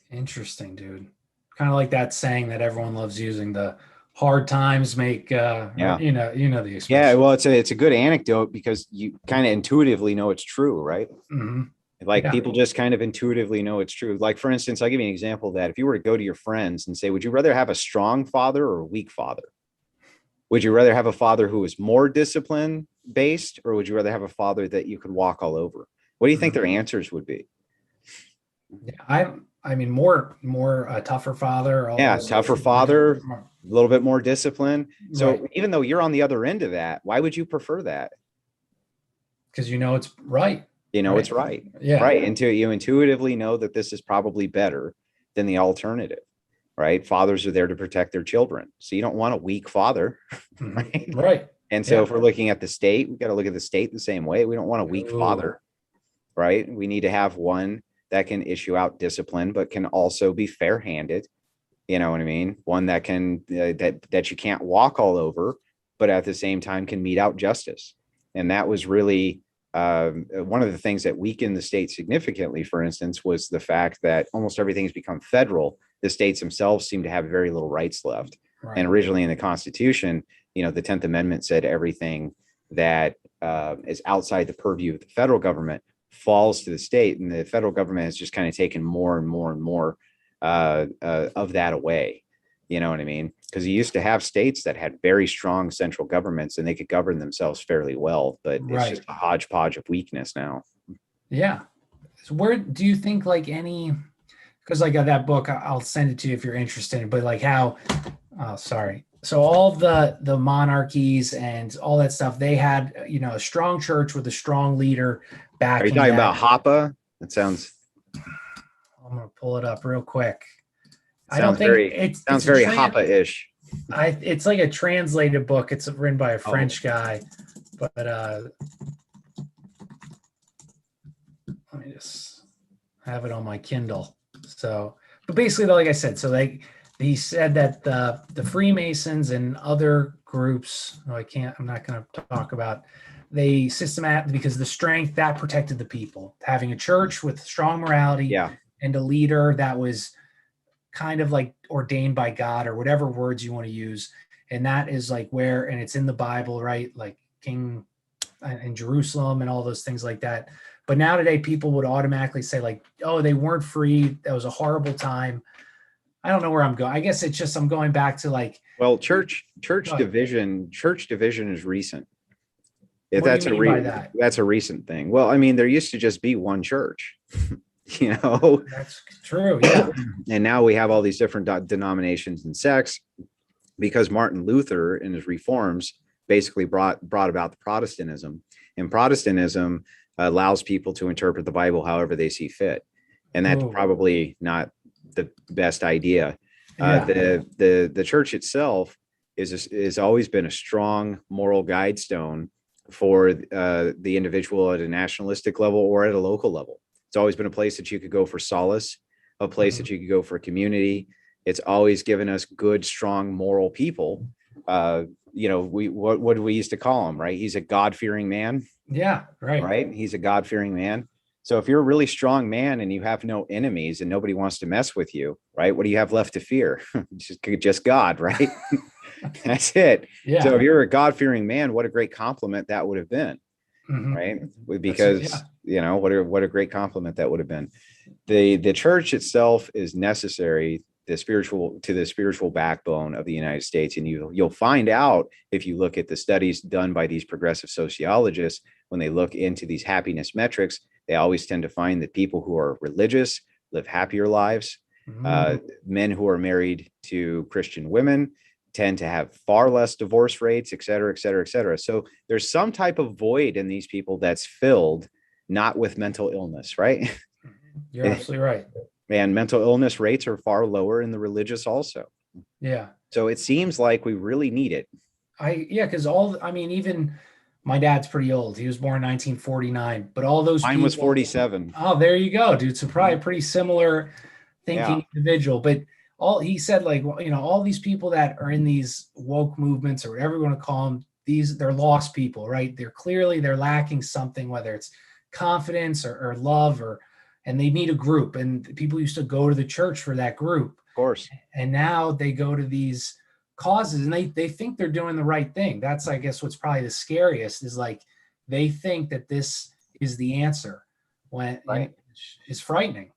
Interesting, dude. Kind of like that saying that everyone loves using, the hard times make, you know the expression. Yeah, well, it's a good anecdote because you kind of intuitively know it's true, right? Mm-hmm. Like people just kind of intuitively know it's true. Like, for instance, I'll give you an example of that. If you were to go to your friends and say, would you rather have a strong father or a weak father? Would you rather have a father who was more discipline based, or would you rather have a father that you could walk all over? What do you think their answers would be? Yeah, I mean, more a tougher father. Tougher father, a little bit more discipline. So even though you're on the other end of that, why would you prefer that? Because it's right. It's right. Yeah. Right. Until you intuitively know that this is probably better than the alternative. Right. Fathers are there to protect their children. So you don't want a weak father. Right. And so if we're looking at the state, we got to look at the state the same way. We don't want a weak father. Right. We need to have one that can issue out discipline, but can also be fair handed. You know what I mean? One that can that you can't walk all over, but at the same time can mete out justice. And that was really one of the things that weakened the state significantly, for instance, was the fact that almost everything has become federal. The states themselves seem to have very little rights left. Right. And originally in the Constitution, the 10th Amendment said everything that is outside the purview of the federal government falls to the state, and the federal government has just kind of taken more and more and more of that away. You know what I mean? Because you used to have states that had very strong central governments and they could govern themselves fairly well, but it's just a hodgepodge of weakness now. Yeah. So where do you think like any, because like that book, I'll send it to you if you're interested, but like how, oh, sorry. So all the monarchies and all that stuff, they had, you know, a strong church with a strong leader backing. Are you talking about Hoppe? That sounds. I'm going to pull it up real quick. I don't think it's very Hoppe-ish. It's like a translated book. It's written by a French guy, but let me just have it on my Kindle. So, but basically, like I said, so he said that the Freemasons and other groups, I'm not going to talk about, they systematic because the strength that protected the people, having a church with strong morality and a leader that was kind of like ordained by God or whatever words you want to use. And that is like where, and it's in the Bible, right? Like King in Jerusalem and all those things like that. But now today people would automatically say like, oh, they weren't free. That was a horrible time. I don't know where I'm going. I guess it's just, I'm going back to like, well, church division is recent. If that's a recent thing. Well, I mean, there used to just be one church. You know, that's true. Yeah. And now we have all these different denominations and sects because Martin Luther in his reforms basically brought about the Protestantism, and Protestantism allows people to interpret the Bible however they see fit. And that's probably not the best idea. The church itself is always been a strong moral guide stone for the individual at a nationalistic level or at a local level. It's always been a place that you could go for solace, a place that you could go for community. It's always given us good, strong, moral people. You know, what do we used to call him, right? He's a God-fearing man. Yeah, right. Right. He's a God-fearing man. So if you're a really strong man and you have no enemies and nobody wants to mess with you, right? What do you have left to fear? just God, right? That's it. Yeah. So if you're a God-fearing man, what a great compliment that would have been. Right. Because, you know, what a great compliment that would have been. The church itself is necessary, the spiritual backbone of the United States. And you'll find out if you look at the studies done by these progressive sociologists, when they look into these happiness metrics, they always tend to find that people who are religious live happier lives. Men who are married to Christian women tend to have far less divorce rates, et cetera, et cetera, et cetera. So there's some type of void in these people that's filled not with mental illness, right? You're absolutely right. And mental illness rates are far lower in the religious also. Yeah. So it seems like we really need it. Because even my dad's pretty old. He was born in 1949, but all those Mine was 47. Oh, there you go, dude. So probably a pretty similar thinking individual, but he said, like, you know, all these people that are in these woke movements or whatever you want to call them, they're lost people, right? They're lacking something, whether it's confidence or love and they need a group, and people used to go to the church for that group. Of course. And now they go to these causes and they think they're doing the right thing. That's, I guess, what's probably the scariest is like, they think that this is the answer when it's frightening.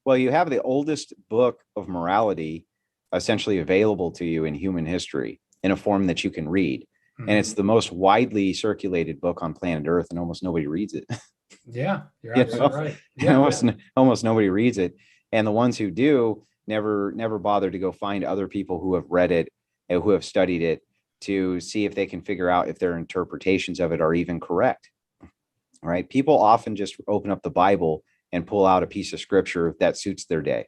Well, you have the oldest book of morality essentially available to you in human history in a form that you can read. And it's the most widely circulated book on planet Earth, and almost nobody reads it. Yeah, you're absolutely right. Yeah. Almost nobody reads it. And the ones who do never bother to go find other people who have read it and who have studied it to see if they can figure out if their interpretations of it are even correct. Right? People often just open up the Bible and pull out a piece of scripture that suits their day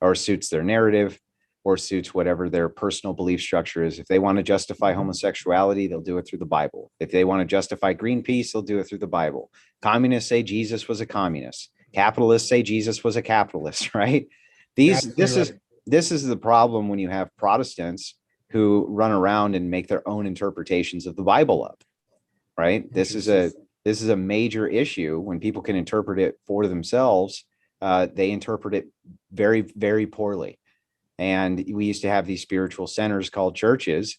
or suits their narrative or suits whatever their personal belief structure is. If they want to justify homosexuality, they'll do it through the Bible. If they want to justify Greenpeace, they'll do it through the Bible. Communists say Jesus was a communist. Capitalists say Jesus was a capitalist, right? This is the problem when you have Protestants who run around and make their own interpretations of the Bible up, right? This is a major issue when people can interpret it for themselves. They interpret it very, very poorly. And we used to have these spiritual centers called churches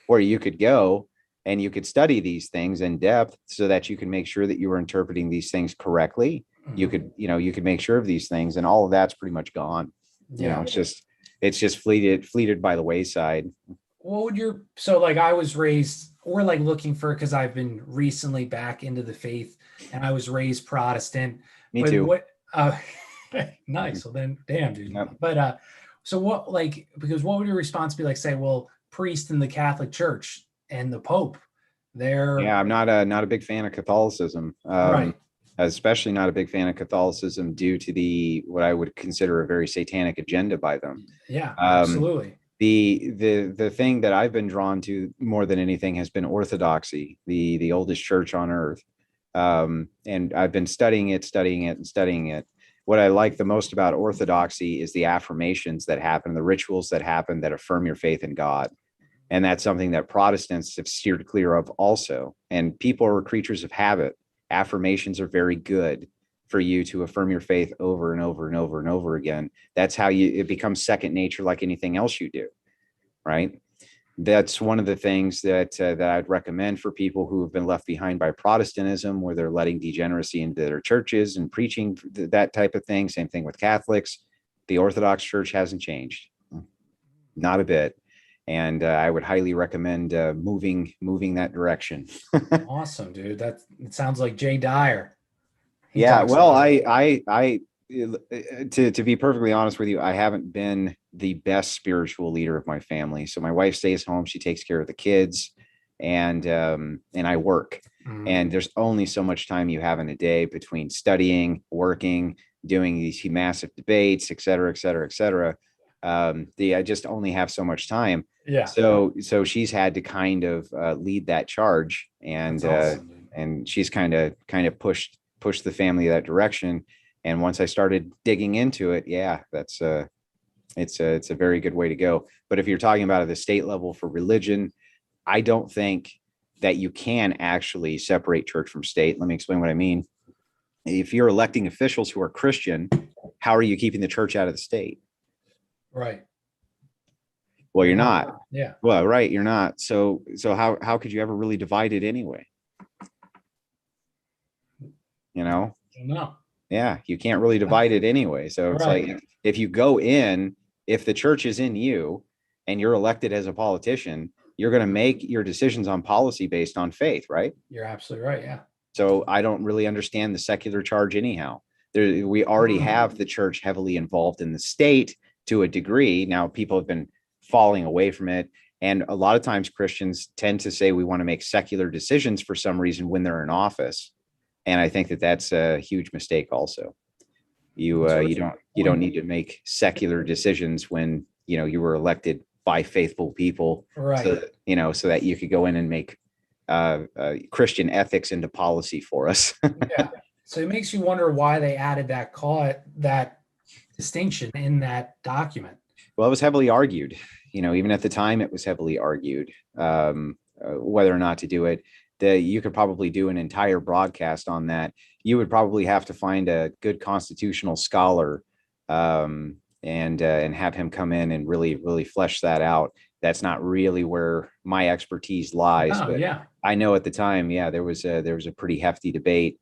where you could go and you could study these things in depth so that you can make sure that you were interpreting these things correctly. You could, you could make sure of these things, and all of that's pretty much gone. It's just fleeted by the wayside. What would so like I was raised, we're like looking for, because I've been recently back into the faith and I was raised Protestant. Me too. What nice. Well then, damn, dude. Yep. But so what, like, because what would your response be? Like, say, well, priest in the Catholic Church and the Pope, I'm not a big fan of Catholicism. Right. Especially not a big fan of Catholicism due to what I would consider a very satanic agenda by them. Yeah, absolutely. The thing that I've been drawn to more than anything has been orthodoxy, the oldest church on earth. And I've been studying it. What I like the most about orthodoxy is the affirmations that happen, the rituals that happen that affirm your faith in God. And that's something that Protestants have steered clear of also. And people are creatures of habit. Affirmations are very good for you to affirm your faith over and over and over and over again. That's how it becomes second nature, like anything else you do, right? That's one of the things that I'd recommend for people who have been left behind by Protestantism, where they're letting degeneracy into their churches and preaching that type of thing. Same thing with Catholics. The Orthodox Church hasn't changed, not a bit. And I would highly recommend moving that direction. Awesome, dude. It sounds like Jay Dyer. Yeah, well, I to be perfectly honest with you, I haven't been the best spiritual leader of my family. So my wife stays home, she takes care of the kids, and I work. And there's only so much time you have in a day between studying, working, doing these massive debates, et cetera, et cetera, et cetera. I just only have so much time. Yeah. So she's had to kind of lead that charge, and awesome, and she's kind of pushed the family that direction. And once I started digging into it, that's it's a very good way to go. But if you're talking about at the state level for religion, I don't think that you can actually separate church from state. Let me explain what I mean. If you're electing officials who are Christian, how are you keeping the church out of the state? Right. Well, you're not. Yeah. Well, right. You're not. So how could you ever really divide it anyway? No. Yeah. You can't really divide it anyway. So it's like, if you go in, if the church is in you and you're elected as a politician, you're going to make your decisions on policy based on faith, right? You're absolutely right. Yeah. So I don't really understand the secular charge anyhow. We already have the church heavily involved in the state to a degree. Now people have been falling away from it. And a lot of times Christians tend to say we want to make secular decisions for some reason when they're in office. And I think that that's a huge mistake also. You don't need to make secular decisions when, you were elected by faithful people, right? So that you could go in and make Christian ethics into policy for us. Yeah. So it makes you wonder why they added that distinction in that document. Well, it was heavily argued, even at the time it was heavily argued whether or not to do it. You could probably do an entire broadcast on that. You would probably have to find a good constitutional scholar and have him come in and really, really flesh that out. That's not really where my expertise lies. But yeah. I know at the time, there was a pretty hefty debate,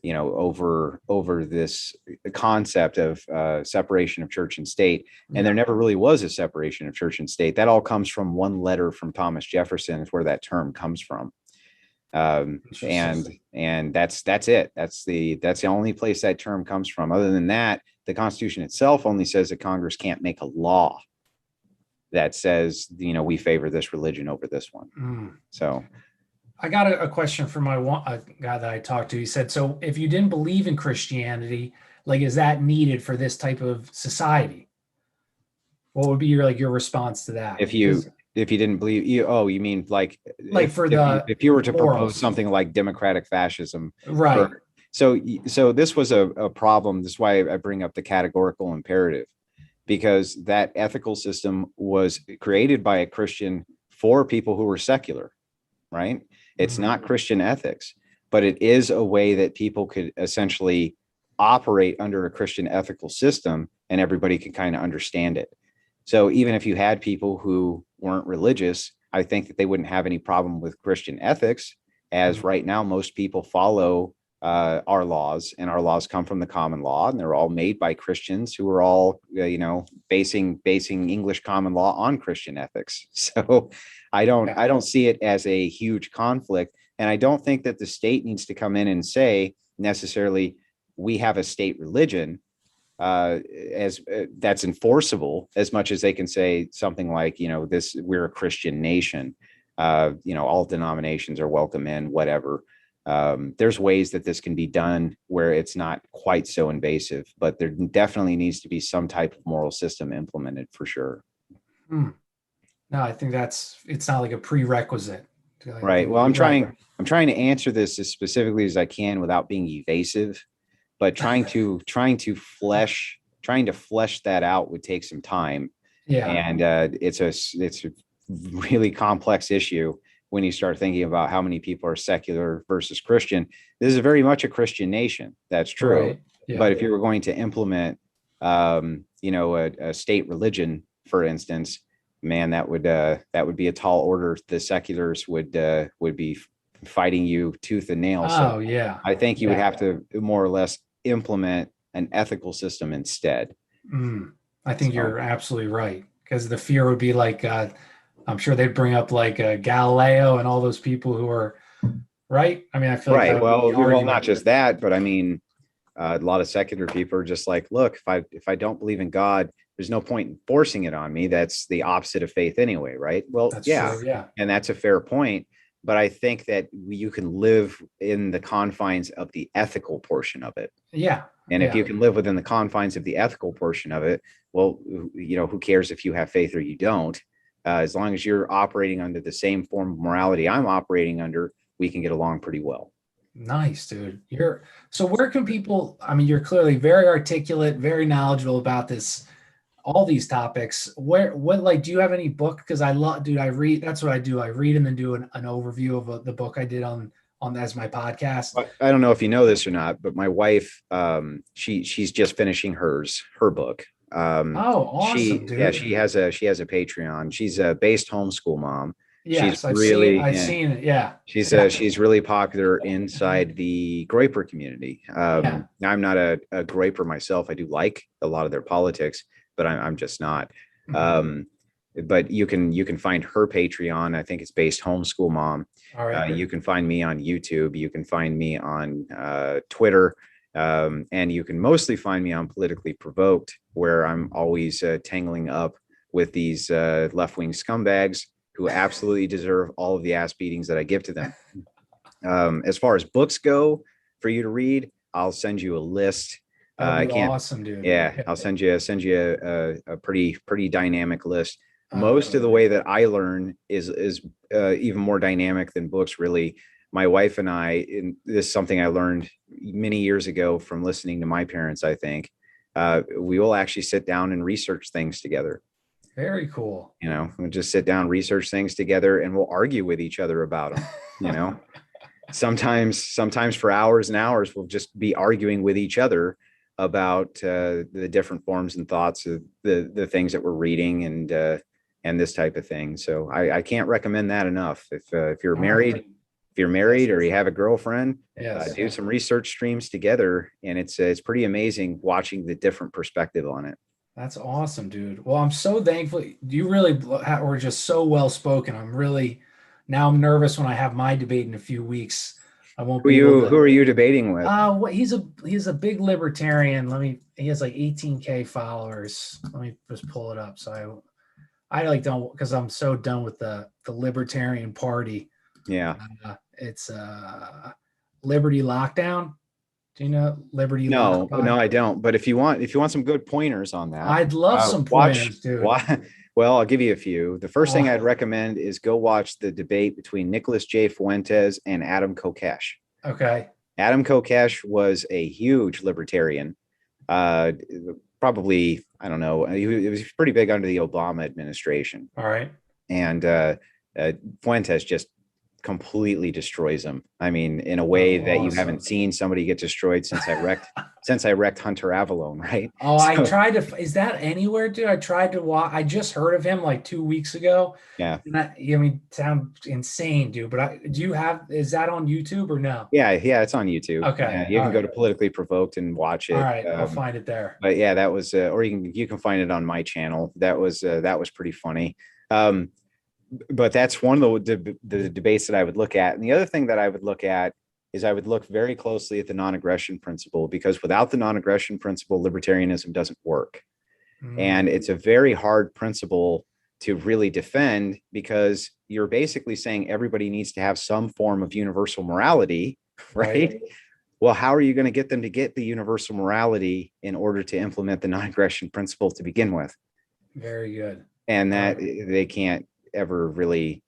over this concept of separation of church and state. And there never really was a separation of church and state. That all comes from one letter from Thomas Jefferson, is where that term comes from. And that's it. That's the only place that term comes from. Other than that, the Constitution itself only says that Congress can't make a law that says, we favor this religion over this one. So I got a question from a guy that I talked to. He said, so if you didn't believe in Christianity, like, is that needed for this type of society? What would be your response to that? If you didn't believe you mean like if you were to propose something like democratic fascism, right? So this was a problem. This is why I bring up the categorical imperative, because that ethical system was created by a Christian for people who were secular, right? It's not Christian ethics, but it is a way that people could essentially operate under a Christian ethical system, and everybody can kind of understand it. So even if you had people who weren't religious, I think that they wouldn't have any problem with Christian ethics, as right now most people follow our laws, and our laws come from the common law, and they're all made by Christians who are all, basing English common law on Christian ethics. So I don't see it as a huge conflict. And I don't think that the state needs to come in and say necessarily, we have a state religion as that's enforceable, as much as they can say something like, we're a Christian nation, all denominations are welcome in, whatever. There's ways that this can be done where it's not quite so invasive, but there definitely needs to be some type of moral system implemented for sure. No, I think it's not like a prerequisite. Right. Well, I'm trying to answer this as specifically as I can without being evasive, but trying to flesh that out would take some time. Yeah. And it's a really complex issue when you start thinking about how many people are secular versus Christian. This is very much a Christian nation. That's true. Right. Yeah. But if you were going to implement, a state religion, for instance, man, that would be a tall order. The seculars would be fighting you tooth and nail. Oh, yeah. I think you would have to more or less implement an ethical system instead. I think you're absolutely right, because the fear would be like, I'm sure they'd bring up like Galileo and all those people who are right. I mean, I feel like well, not just that, but I mean, a lot of secular people are just like, look, if I don't believe in God, there's no point in forcing it on me. That's the opposite of faith anyway, right? Well, that's true, yeah. And that's a fair point. But I think that you can live in the confines of the ethical portion of it. Yeah. And if you can live within the confines of the ethical portion of it, well, who cares if you have faith or you don't? As long as you're operating under the same form of morality I'm operating under, we can get along pretty well. Nice, dude. So where can people, I mean, you're clearly very articulate, very knowledgeable about all these topics. Do you have any book? Because I read, that's what I do. I read and then do an overview of the book I did on as my podcast. I don't know if you know this or not, but my wife, she's just finishing her book. Awesome, dude. She has a Patreon. She's a based homeschool mom. Yes, I've seen it. Yeah. She's really popular inside the Groyper community. I'm not a Groyper myself. I do like a lot of their politics, but I'm just not. But you can find her Patreon. I think it's based homeschool mom. All right. You can find me on YouTube. You can find me on Twitter. And you can mostly find me on Politically Provoked, where I'm always tangling up with these left-wing scumbags who absolutely deserve all of the ass beatings that I give to them. As far as books go for you to read, I'll send you a list. Awesome, dude. Yeah, I'll send you a pretty dynamic list. Most of the way that I learn is even more dynamic than books, really. My wife and I, and this is something I learned many years ago from listening to my parents, I think, we will actually sit down and research things together. Very cool. We'll just sit down, research things together, and we'll argue with each other about them. Sometimes for hours and hours, we'll just be arguing with each other about the different forms and thoughts of the things that we're reading and this type of thing. So I can't recommend that enough. If you're married, or you have a girlfriend, do some research streams together, and it's pretty amazing watching the different perspective on it. That's awesome, dude. Well, I'm so thankful. You really were just so well spoken. Now I'm nervous when I have my debate in a few weeks. I won't be able to. Who are you debating with? He's a big libertarian. He has like 18K followers. Let me just pull it up. So I don't, because I'm so done with the Libertarian Party. Yeah. It's Liberty Lockdown. Do you know Liberty? No, I don't. But if you want some good pointers on that, I'd love some pointers, dude. Well, I'll give you a few. The first thing I'd recommend is go watch the debate between Nicholas J. Fuentes and Adam Kokesh. Okay. Adam Kokesh was a huge libertarian. Probably, I don't know. He was pretty big under the Obama administration. All right. And Fuentes just completely destroys them. I mean, in a way that you haven't seen somebody get destroyed since I wrecked Hunter Avalon, right? Oh, I tried to. Is that anywhere, dude? I tried to watch. I just heard of him like 2 weeks ago. Yeah. And I mean, sound insane, dude. But is that on YouTube or no? Yeah, it's on YouTube. Okay. Yeah, you can go to Politically Provoked and watch it. All right, I'll find it there. But yeah, that was, or you can find it on my channel. That was pretty funny. But that's one of the debates that I would look at. And the other thing that I would look at is I would look very closely at the non-aggression principle, because without the non-aggression principle, libertarianism doesn't work. And it's a very hard principle to really defend, because you're basically saying everybody needs to have some form of universal morality, right? Well, how are you going to get them to get the universal morality in order to implement the non-aggression principle to begin with? Very good. And that they can't ever really,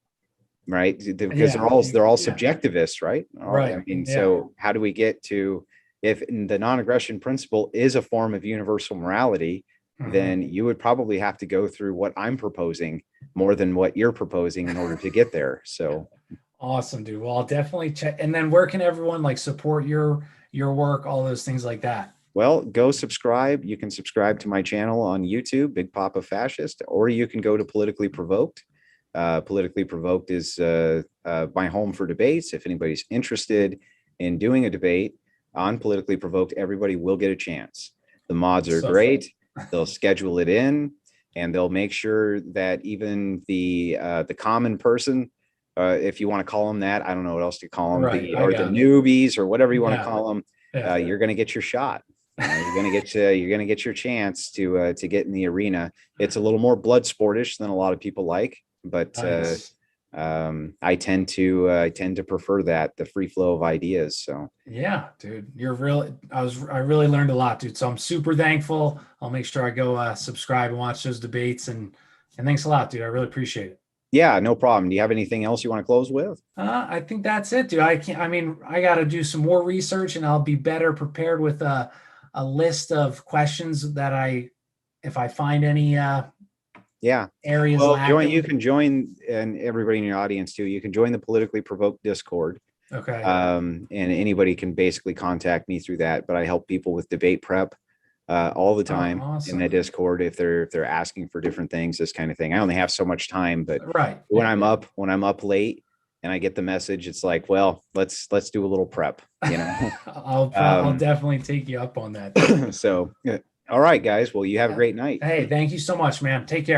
right? Because they're all subjectivists, right? Right. I mean, so how do we get to, if the non-aggression principle is a form of universal morality, then you would probably have to go through what I'm proposing more than what you're proposing in order to get there. So awesome, dude. Well, I'll definitely check. And then where can everyone like support your work, all those things like that? Well, go subscribe. You can subscribe to my channel on YouTube, Big Papa Fascist, or you can go to Politically Provoked. Politically Provoked is my home for debates. If anybody's interested in doing a debate on Politically Provoked, everybody will get a chance. The mods are great. They'll schedule it in, and they'll make sure that even the common person, if you want to call them that, I don't know what else to call them, or the newbies or whatever you want to call them, you're going to get your shot. You're going to get your chance to get in the arena. It's a little more blood sportish than a lot of people like, but I tend to prefer that, the free flow of ideas. So yeah, dude, I really learned a lot, dude. So I'm super thankful. I'll make sure I go subscribe and watch those debates, and thanks a lot, dude. I really appreciate it. Yeah, no problem. Do you have anything else you want to close with? I think that's it, dude. I got to do some more research, and I'll be better prepared with a list of questions that if I find any areas. Well, you can join, and everybody in your audience too, you can join the Politically Provoked Discord. Okay. And anybody can basically contact me through that, but I help people with debate prep all the time in the Discord if they're asking for different things, this kind of thing. I only have so much time, but when I'm up late and I get the message, it's like, well, let's do a little prep, you know. I'll definitely take you up on that. So all right, guys. Well, you have a great night. Hey, thank you so much, man. Take care.